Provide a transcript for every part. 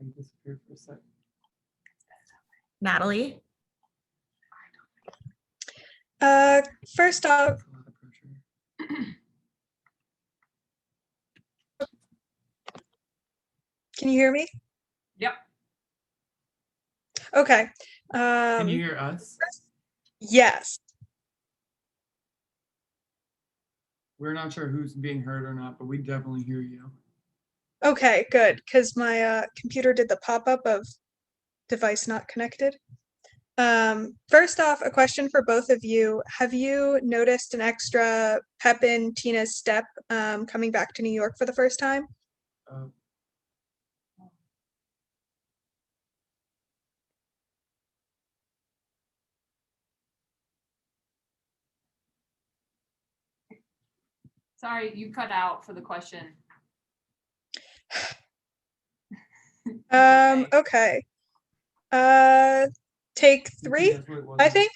I disappeared for a sec. Natalie? First off, That's a lot of pressure. can you hear me? Yep. Okay. Can you hear us? Yes. We're not sure who's being heard or not, but we definitely hear you. Okay, good, because my computer did the pop-up of device not connected. First off, a question for both of you. Have you noticed an extra pep in Tina's step coming back to New York for the first time? Uh, Sorry, you cut out for the question. Okay. Take 3, that's what it was. I think.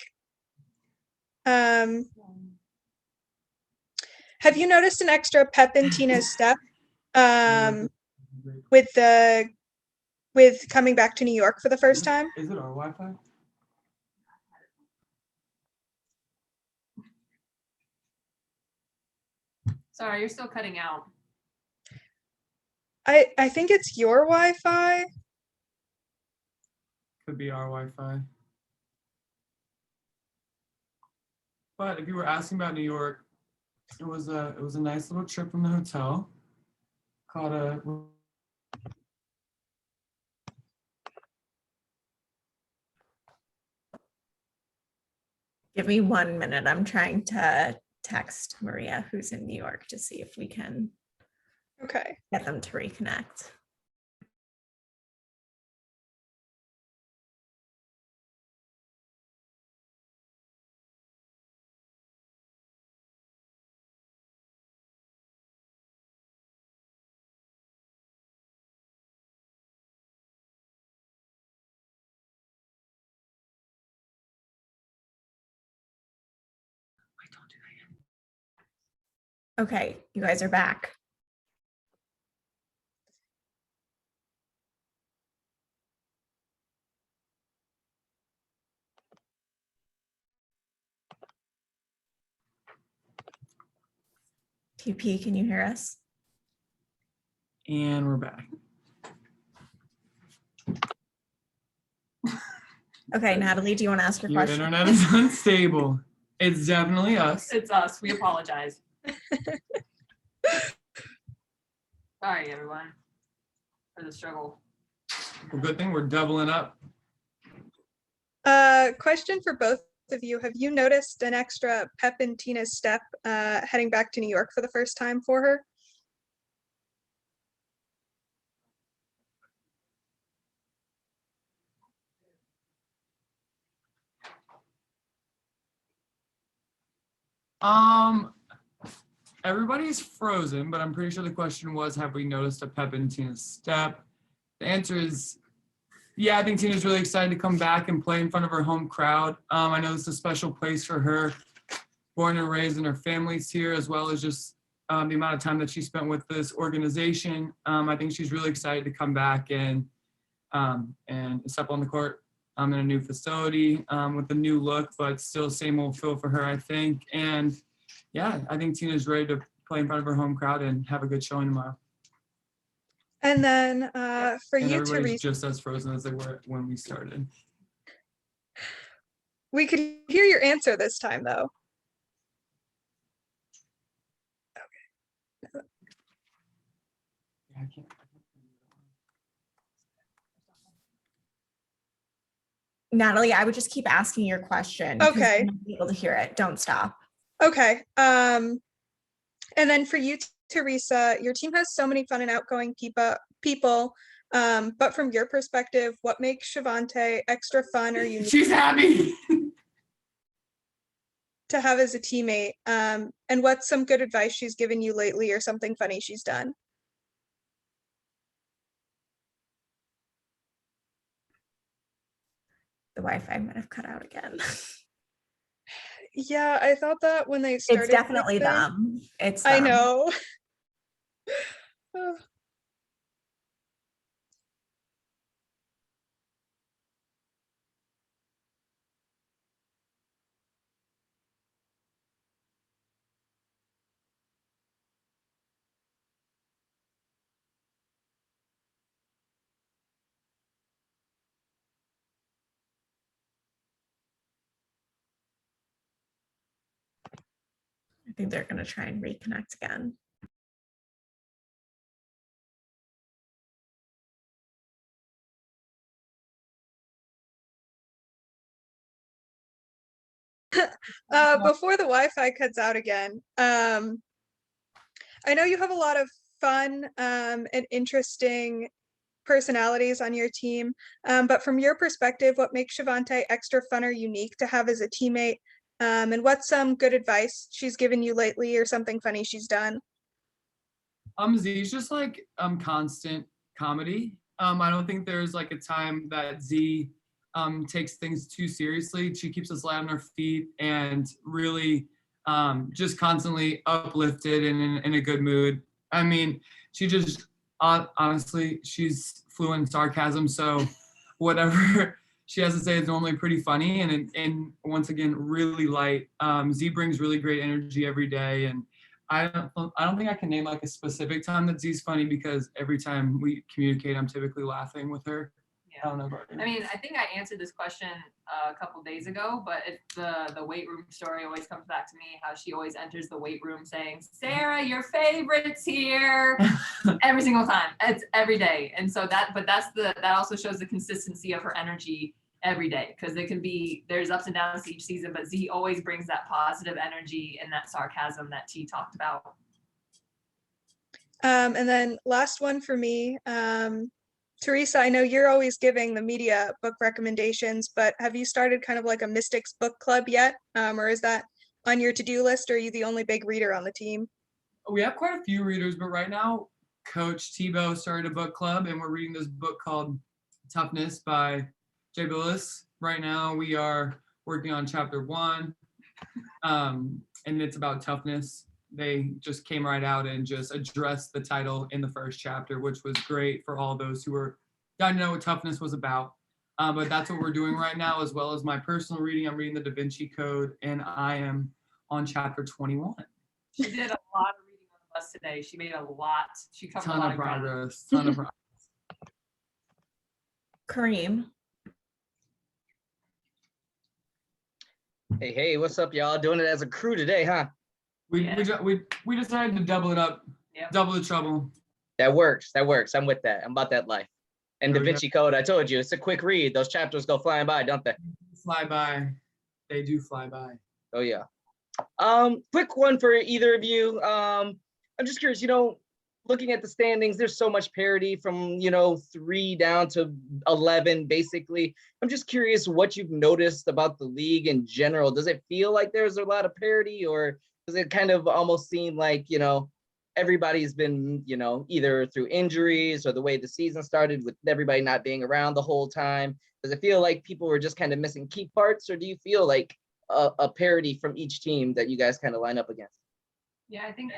Have you noticed an extra pep in Tina's step with coming back to New York for the first time? Is it our Wi-Fi? Sorry, you're still cutting out. I think it's your Wi-Fi. Could be our Wi-Fi. But if you were asking about New York, it was a nice little trip from the hotel. Caught a Give me 1 minute. I'm trying to text Maria, who's in New York, to see if we can Okay. get them to reconnect. Wait, don't do that yet. Okay, you guys are back. TP, can you hear us? And we're back. Okay, Natalie, do you want to ask your Your question? internet is unstable. It's definitely us. It's us. We apologize. Sorry, everyone, for the struggle. Well, good thing we're doubling up. Question for both of you. Have you noticed an extra pep in Tina's step heading back to New York for the first time for her? Everybody's frozen, but I'm pretty sure the question was, have we noticed a pep in Tina's step? The answer is, yeah, I think Tina's really excited to come back and play in front of her home crowd. I know it's a special place for her, born and raised, and her family's here, as well as just the amount of time that she spent with this organization. I think she's really excited to come back and step on the court in a new facility with a new look, but still same old feel for her, I think. And yeah, I think Tina's ready to play in front of her home crowd and have a good showing tomorrow. And then for And you, everybody's Teresa, just as frozen as they were when we started. we could hear your answer this time, though. Yeah, I can't. Natalie, I would just keep asking your question. 'Cause Okay. I'm not able to hear it. Don't stop. Okay. And then for you, Teresa, your team has so many fun and outgoing people. But from your perspective, what makes Shavante extra fun or unique She's happy. to have as a teammate? And what's some good advice she's given you lately or something funny she's done? The Wi-Fi might have cut out again. Yeah, I thought that when they started. It's definitely this thing. them. It's I them. know. I think they're going to try and reconnect again. Before the Wi-Fi cuts out again, I know you have a lot of fun and interesting personalities on your team, but from your perspective, what makes Shavante extra fun or unique to have as a teammate? And what's some good advice she's given you lately or something funny she's done? Z's just like constant comedy. I don't think there's like a time that Z takes things too seriously. She keeps us light on our feet and really just constantly uplifted and in a good mood. I mean, she just honestly, she's fluent in sarcasm, so whatever she has to say is normally pretty funny and once again really light. Z brings really great energy every day, and I don't think I can name like a specific time that Z's funny because every time we communicate, I'm typically laughing with her. I Yeah. don't know about you. I mean, I think I answered this question a couple days ago, but it's the weight room story always comes back to me, how she always enters the weight room saying, "Sarah, your favorite's here," every single time. It's every day. And so that also shows the consistency of her energy every day, because there's ups and downs each season, but Z always brings that positive energy and that sarcasm that T talked about. And then last one for me, Teresa, I know you're always giving the media book recommendations, but have you started kind of like a Mystics book club yet? Or is that on your to-do list, or are you the only big reader on the team? We have quite a few readers, but right now Coach Tebow started a book club and we're reading this book called Toughness by Jay Billis. Right now we are working on chapter 1, and it's about toughness. They just came right out and just addressed the title in the first chapter, which was great for all those who were dying to know what toughness was about. But that's what we're doing right now, as well as my personal reading. I'm reading the Da Vinci Code, and I am on chapter 21. She did a lot of reading on the bus today. She made a lot. She covered a Ton lot of of ground. progress. Ton of progress. Kareem. Hey, what's up, y'all? Doing it as a crew today, huh? We Yeah. we decided to double it up, Yep. double the trouble. That works. I'm with that. I'm about that life. And There Da we go. Vinci Code, I told you, it's a quick read. Those chapters go flying by, don't they? Fly by. They do fly by. Oh yeah. Quick one for either of you. I'm just curious, looking at the standings, there's so much parity from, 3 down to 11, basically. I'm just curious what you've noticed about the league in general. Does it feel like there's a lot of parity, or does it kind of almost seem like, everybody's been, either through injuries or the way the season started with everybody not being around the whole time? Does it feel like people were just kind of missing key parts, or do you feel like a parity from each team that you guys kind of line up against? Yeah, I think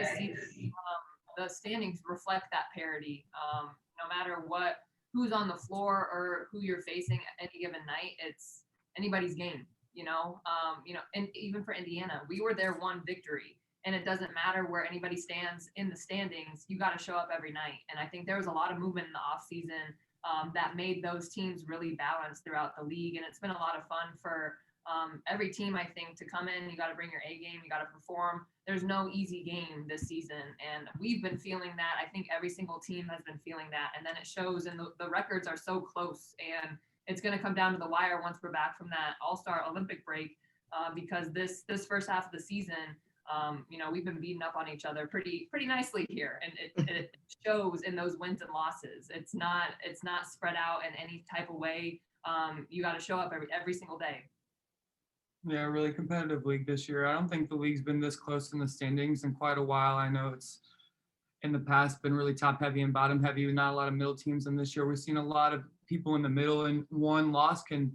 the standings reflect that parity. No matter who's on the floor or who you're facing at any given night, it's anybody's game. And even for Indiana, we were their one victory, and it doesn't matter where anybody stands in the standings. You got to show up every night, and I think there was a lot of movement in the off season that made those teams really balanced throughout the league, and it's been a lot of fun for every team, I think, to come in. You got to bring your A game, you got to perform. There's no easy game this season, and we've been feeling that. I think every single team has been feeling that, and then it shows, and the records are so close, and it's going to come down to the wire once we're back from that All-Star Olympic break, because this first half of the season, we've been beating up on each other pretty nicely here, and it shows in those wins and losses. It's not spread out in any type of way. You got to show up every single day. Yeah, really competitive league this year. I don't think the league's been this close in the standings in quite a while. I know it's in the past been really top heavy and bottom heavy, not a lot of middle teams. And this year we've seen a lot of people in the middle, and one win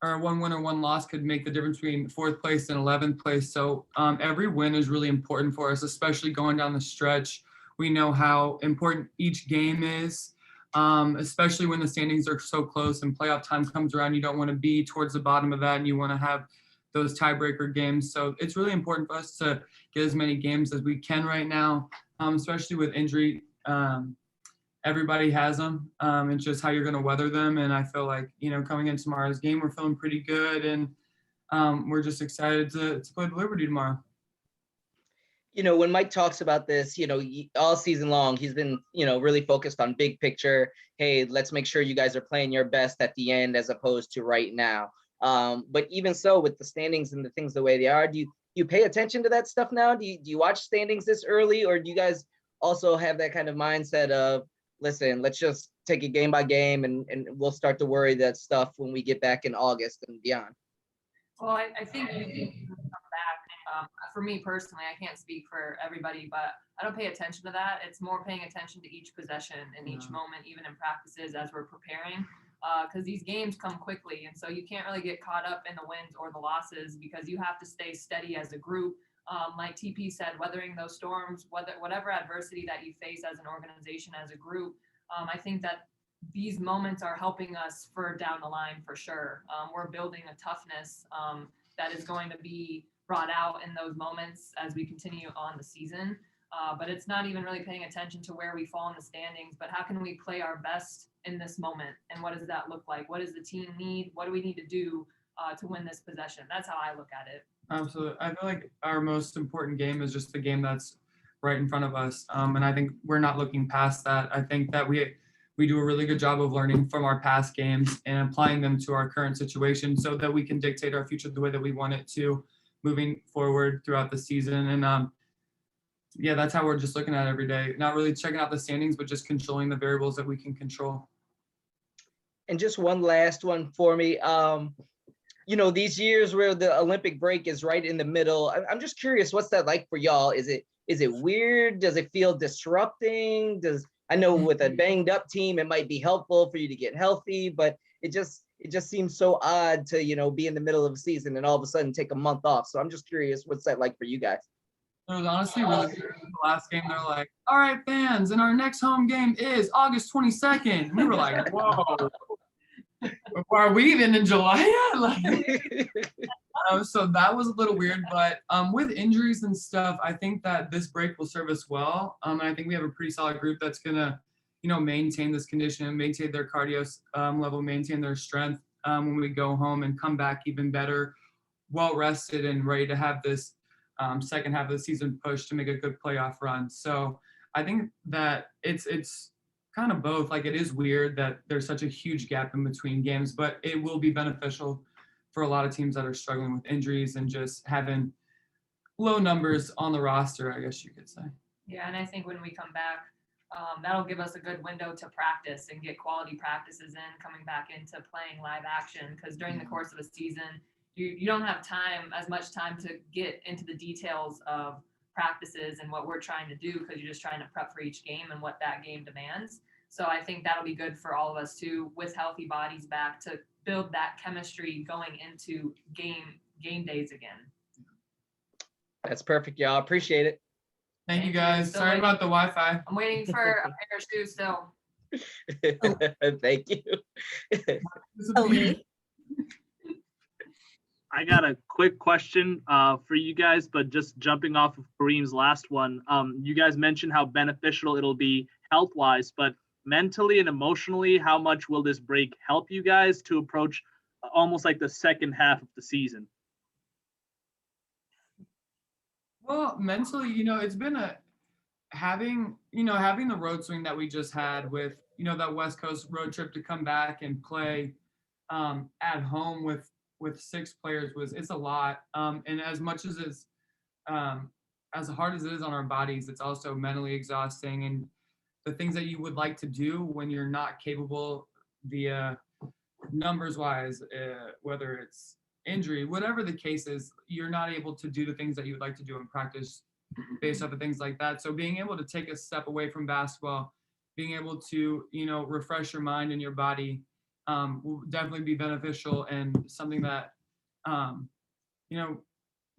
or one loss could make the difference between 4th place and 11th place. So every win is really important for us, especially going down the stretch. We know how important each game is, especially when the standings are so close and playoff time comes around. You don't want to be towards the bottom of that, and you want to have those tiebreaker games. So it's really important for us to get as many games as we can right now, especially with injury. Everybody has them. It's just how you're going to weather them. And I feel like, coming in tomorrow's game, we're feeling pretty good. And we're just excited to play the Liberty tomorrow. when Mike talks about this, all season long, he's been, really focused on big picture. Hey, let's make sure you guys are playing your best at the end as opposed to right now. But even so, with the standings and the things the way they are, do you pay attention to that stuff now? Do you watch standings this early, or do you guys also have that kind of mindset of, listen, let's just take it game by game and we'll start to worry that stuff when we get back in August and beyond? Well, I think you can come back. For me personally, I can't speak for everybody, but I don't pay attention to that. It's more paying attention to each possession and each moment, even in practices as we're preparing, because these games come quickly. And so you can't really get caught up in the wins or the losses because you have to stay steady as a group. Like TP said, weathering those storms, whatever adversity that you face as an organization, as a group, I think that these moments are helping us for down the line for sure. We're building a toughness that is going to be brought out in those moments as we continue on the season. But it's not even really paying attention to where we fall in the standings, but how can we play our best in this moment? And what does that look like? What does the team need? What do we need to do to win this possession? That's how I look at it. Absolutely. I feel like our most important game is just the game that's right in front of us. And I think we're not looking past that. I think that we do a really good job of learning from our past games and applying them to our current situation so that we can dictate our future the way that we want it to moving forward throughout the season. And yeah, that's how we're just looking at it every day. Not really checking out the standings, but just controlling the variables that we can control. And just one last one for me. These years where the Olympic break is right in the middle, I'm just curious, what's that like for y'all? Is it weird? Does it feel disrupting? I know with a banged up team, it might be helpful for you to get healthy, but it just seems so odd to, be in the middle of the season and all of a sudden take a month off. So I'm just curious, what's that like for you guys? It was honestly really good. The last game, they're like, all right, fans, and our next home game is August 22nd. We were like, whoa, are we even in July yet? So that was a little weird, but with injuries and stuff, I think that this break will serve us well. And I think we have a pretty solid group that's gonna, maintain this condition, maintain their cardio level, maintain their strength when we go home and come back even better, well rested and ready to have this second half of the season push to make a good playoff run. So I think that it's kind of both. Like, it is weird that there's such a huge gap in between games, but it will be beneficial for a lot of teams that are struggling with injuries and just having low numbers on the roster, I guess you could say. Yeah, and I think when we come back, that'll give us a good window to practice and get quality practices in, coming back into playing live action, because during the course of a season, you don't have as much time to get into the details of practices and what we're trying to do, because you're just trying to prep for each game and what that game demands. So I think that'll be good for all of us too, with healthy bodies back, to build that chemistry going into game days again. That's perfect, y'all. Appreciate it. Thank you guys. Sorry about the Wi-Fi. I'm waiting for a pair of shoes still. Thank you. Ali? I got a quick question for you guys, but just jumping off of Kareem's last one. You guys mentioned how beneficial it'll be health-wise, but mentally and emotionally, how much will this break help you guys to approach almost like the second half of the season? Well, mentally, it's been having the road swing that we just had with, that West Coast road trip to come back and play at home with 6 players it's a lot. And as much as it's as hard as it is on our bodies, it's also mentally exhausting. And the things that you would like to do when you're not capable via numbers wise, whether it's injury, whatever the case is, you're not able to do the things that you would like to do in practice based off of things like that. So being able to take a step away from basketball, being able to, refresh your mind and your body will definitely be beneficial, and something that,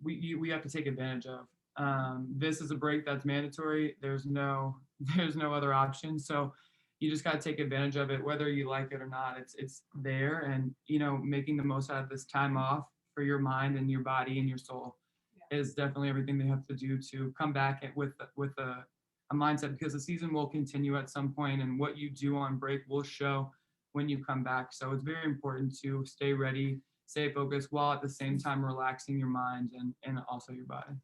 we have to take advantage of. This is a break that's mandatory. There's no other option. So you just got to take advantage of it, whether you like it or not. It's there, and making the most out of this time off for your mind and your body and your soul is definitely everything they have to do to come back with a mindset, because the season will continue at some point, and what you do on break will show when you come back. So it's very important to stay ready, stay focused, while at the same time relaxing your mind and also your body.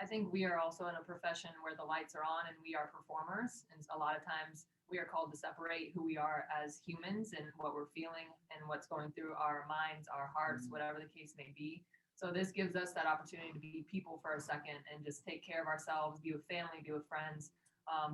I think we are also in a profession where the lights are on and we are performers. And a lot of times we are called to separate who we are as humans and what we're feeling and what's going through our minds, our hearts, whatever the case may be. So this gives us that opportunity to be people for a second and just take care of ourselves, be with family, be with friends,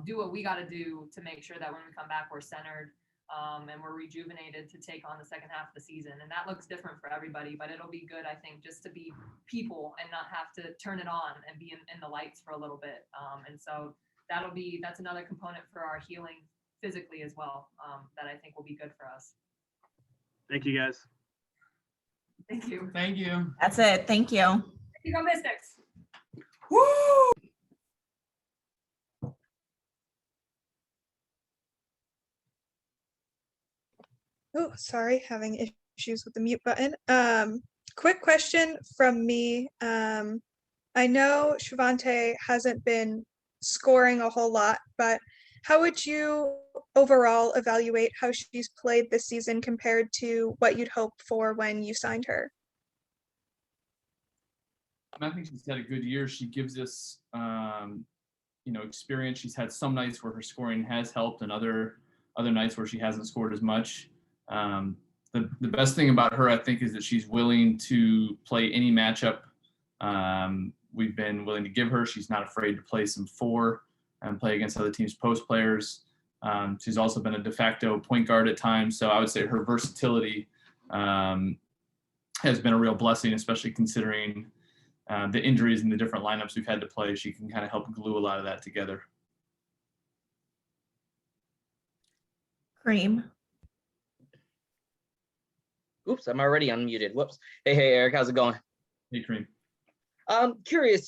do what we got to do to make sure that when we come back, we're centered and we're rejuvenated to take on the second half of the season. And that looks different for everybody, but it'll be good, I think, just to be people and not have to turn it on and be in the lights for a little bit. And so that's another component for our healing physically as well, that I think will be good for us. Thank you, guys. Thank you. Thank you. That's it. Thank you. Thank you, go Mystics. Woo! Oh, sorry, having issues with the mute button. Quick question from me. I know Shavante hasn't been scoring a whole lot, but how would you overall evaluate how she's played this season compared to what you'd hoped for when you signed her? I think she's had a good year. She gives us, experience. She's had some nights where her scoring has helped, and other nights where she hasn't scored as much. The best thing about her, I think, is that she's willing to play any matchup we've been willing to give her. She's not afraid to play some 4 and play against other teams' post players. She's also been a de facto point guard at times. So I would say her versatility has been a real blessing, especially considering the injuries and the different lineups we've had to play. She can kind of help glue a lot of that together. Cream. Oops, I'm already unmuted. Whoops. Hey, Eric, how's it going? Hey, Kareem. Curious,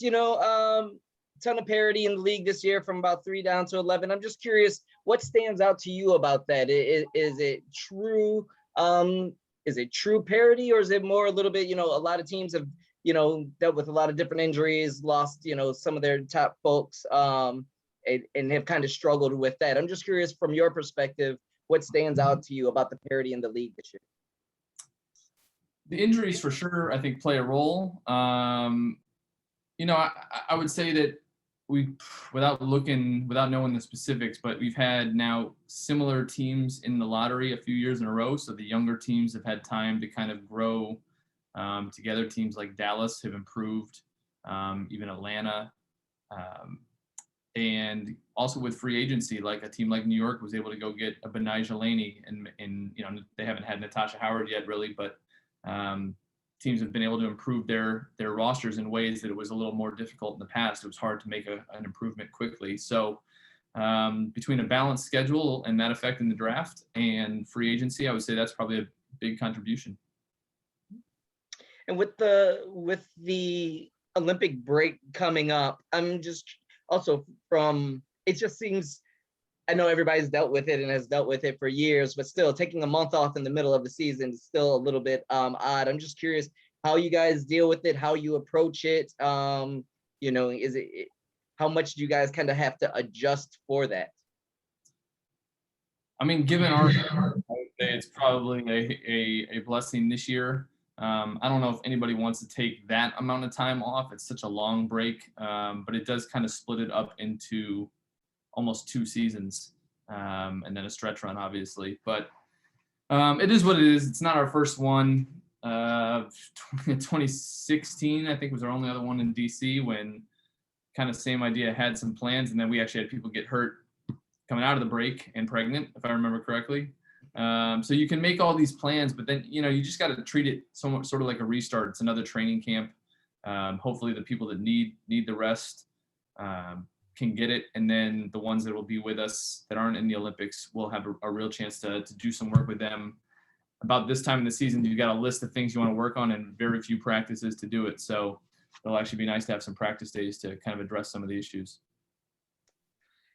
ton of parity in the league this year from about 3 down to 11. I'm just curious, what stands out to you about that? Is it true? Is it true parity, or is it more a little bit, a lot of teams have, dealt with a lot of different injuries, lost, some of their top folks, and have kind of struggled with that. I'm just curious from your perspective, what stands out to you about the parity in the league this year? The injuries for sure, I think, play a role. I would say that without knowing the specifics, but we've had now similar teams in the lottery a few years in a row. So the younger teams have had time to kind of grow together. Teams like Dallas have improved, even Atlanta. And also with free agency, like a team like New York was able to go get a Benijah Laney, and they haven't had Natasha Howard yet really, but teams have been able to improve their rosters in ways that it was a little more difficult in the past. It was hard to make an improvement quickly. So between a balanced schedule and that effect in the draft and free agency, I would say that's probably a big contribution. And with the Olympic break coming up, I'm just also it just seems, I know everybody's dealt with it and has dealt with it for years, but still taking a month off in the middle of the season is still a little bit odd. I'm just curious how you guys deal with it, how you approach it. Is it, how much do you guys kind of have to adjust for that? I mean, given our, I would say it's probably a blessing this year. I don't know if anybody wants to take that amount of time off. It's such a long break, but it does kind of split it up into almost 2 seasons, and then a stretch run, obviously. But it is what it is. It's not our first one. 2016, I think, was our only other one in DC, when kind of same idea, had some plans, and then we actually had people get hurt coming out of the break and pregnant, if I remember correctly. So you can make all these plans, but then, you just got to treat it somewhat sort of like a restart. It's another training camp. Hopefully the people that need the rest can get it. And then the ones that will be with us that aren't in the Olympics will have a real chance to do some work with them. About this time in the season, you've got a list of things you want to work on and very few practices to do it. So it'll actually be nice to have some practice days to kind of address some of the issues.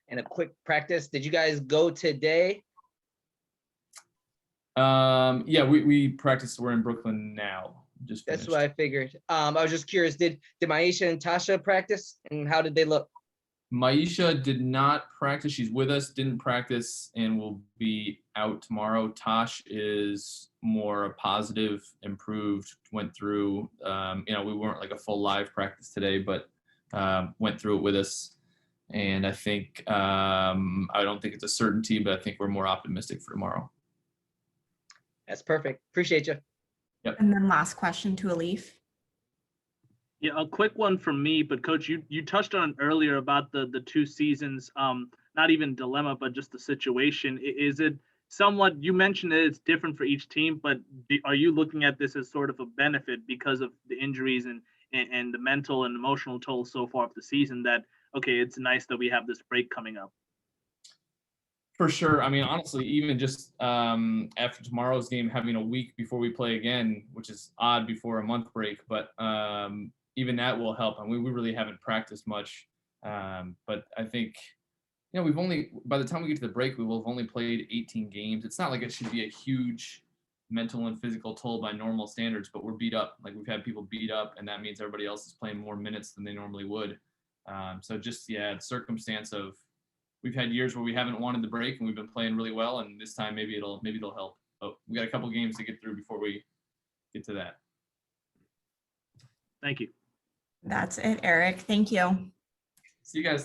And a quick practice, did you guys go today? Yeah, we practice. We're in Brooklyn now. Just That's finished. what I figured. I was just curious, did Maisha and Tasha practice, and how did they look? Maisha did not practice. She's with us, didn't practice, and will be out tomorrow. Tosh is more positive, improved, went through, we weren't like a full live practice today, but went through it with us. And I think, I don't think it's a certainty, but I think we're more optimistic for tomorrow. That's perfect. Appreciate you. And then last question to Alif. Yeah, a quick one from me, but Coach, you touched on it earlier about the 2 seasons, not even dilemma, but just the situation. Is it somewhat, you mentioned that it's different for each team, but are you looking at this as sort of a benefit because of the injuries and the mental and emotional toll so far of the season that, okay, it's nice that we have this break coming up? For sure. I mean, honestly, even just after tomorrow's game, having a week before we play again, which is odd before a month break, but even that will help. I mean, we really haven't practiced much, but I think, we've only, by the time we get to the break, we will have only played 18 games. It's not like it should be a huge mental and physical toll by normal standards, but we're beat up. Like, we've had people beat up, and that means everybody else is playing more minutes than they normally would. So just, the circumstance of, we've had years where we haven't wanted the break and we've been playing really well, and this time maybe it'll help. But we got a couple games to get through before we get to that. Thank you. That's it, Eric. Thank you. See you guys.